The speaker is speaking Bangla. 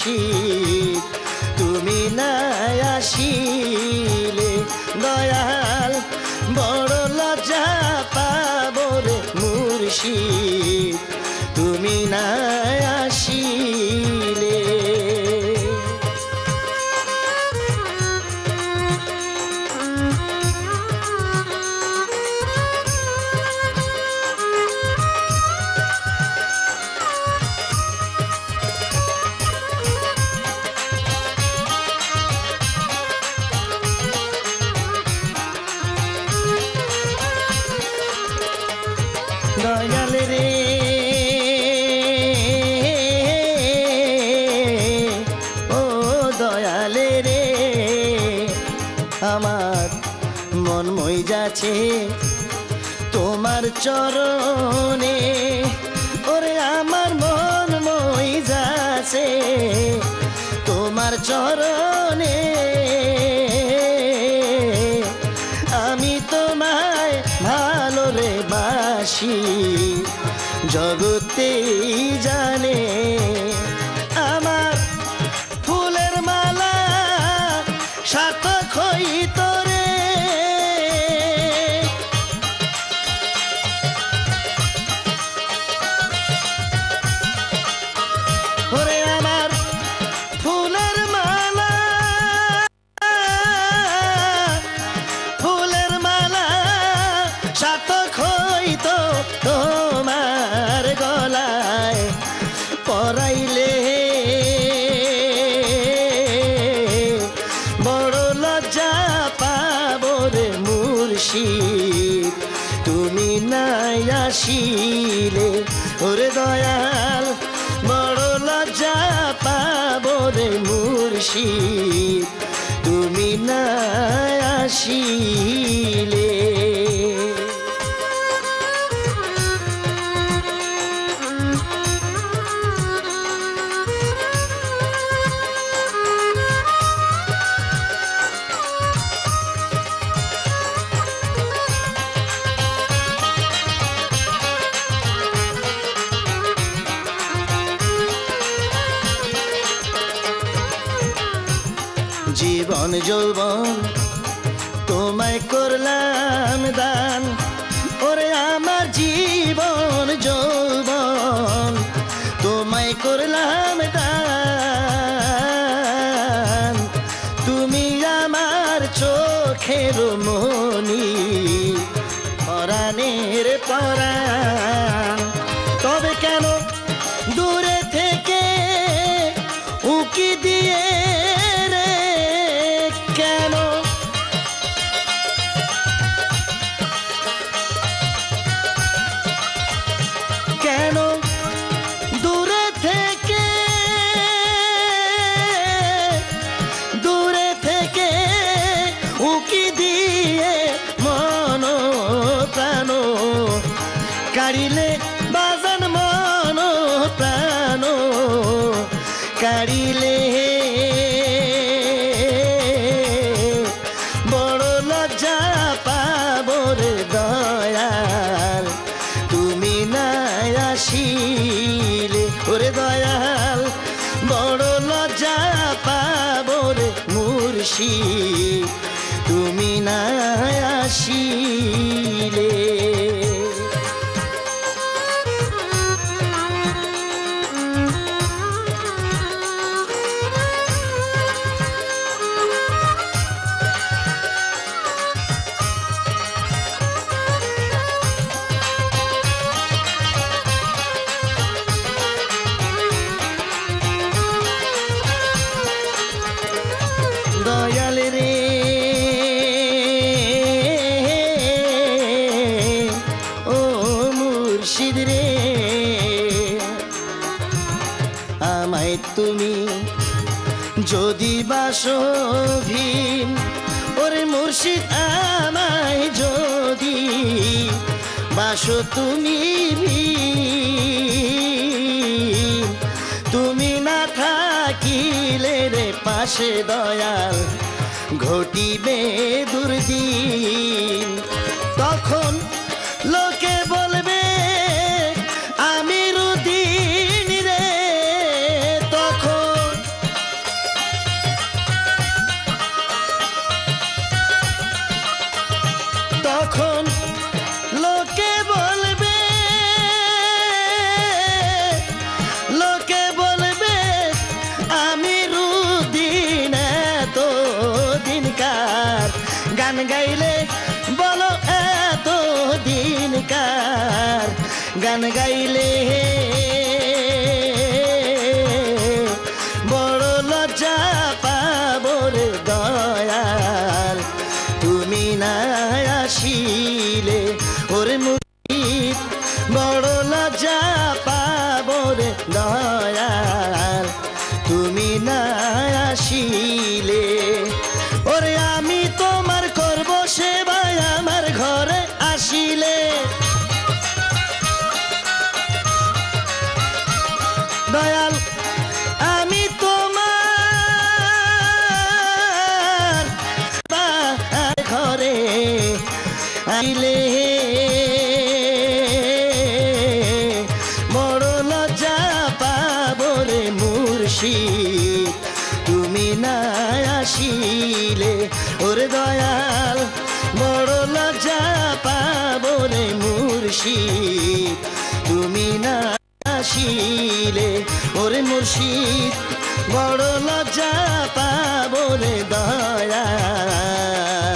মুর্শিদ তুমি না আসিলে দয়াল বড় লজ্জা পাবো রে মুর্শিদ তুমি না আসিলে। দয়াল রে ও দয়াল রে আমার মন মই যাচ্ছে তোমার চরণে ওরে আমার মন মই যাচ্ছে তোমার চরণে আমি তোমায় ভালো রে বাসি জগতেই জানে আমার ফুলের মালা সার্থক হইত রে ওরে আমার ফুলের মালা ফুলের মালা সার্থক হইত তোমার গলায় পরাইলে বড় লজ্জা পাবো রে মুর্শিদ তুমি নাই আসিলে ওরে দয়াল বড় লজ্জা পাবো রে মুর্শিদ তুমি নাই আসিলে। জীবন যৌবন তোমায় করলাম দান ওরে আমার জীবন যৌবন তোমায় করলাম দান তুমি আমার চোখের মনি পরাণের পরাণ তবে কেন দূরে থেকে উকি দিয়ে কেন দূরে থেকে উকি দিয়ে মন প্রাণ কাড়িলে বাজান মন প্রাণ কাড়িলে বড় লজ্জা পাবো রে দয়াল তুমি না আসিলে ওরে দয়াল বড় লজ্জা পাবো রে মুর্শিদ তুমি না আসিলে। দয়াল রে ও মুর্শিদ রে আমায় তুমি যদি বাসভীন ওরে মুর্শিদ আমায় যদি বাসো তুমি তুমি না থাকিলে রে পাশে দয়াল ঘটিবে দুর্দিন তখন লোকে বলবে আমি রুদিন রে তখন গান গাইলে বলো এত দিনকার গান গাইলে বড় লজ্জা পাবো রে দয়াল তুমি না আসিলে ওরে মুর্শিদ বড় লজ্জা পাবো রে দয়াল তুমি না আসিলে ওরে আমি তোমার করব সেবা আমার ঘরে আসিলে দয়াল আমি তোমার ঘরে আইলে বড় লজ্জা পাবো রে মুর্শিদ তুমি না আসিলে ওরে দয়াল বড় লজ্জা পাবো রে মুর্শিদ তুমি না আসিলে ওরে মুর্শিদ বড় লজ্জা পাবো রে দয়াল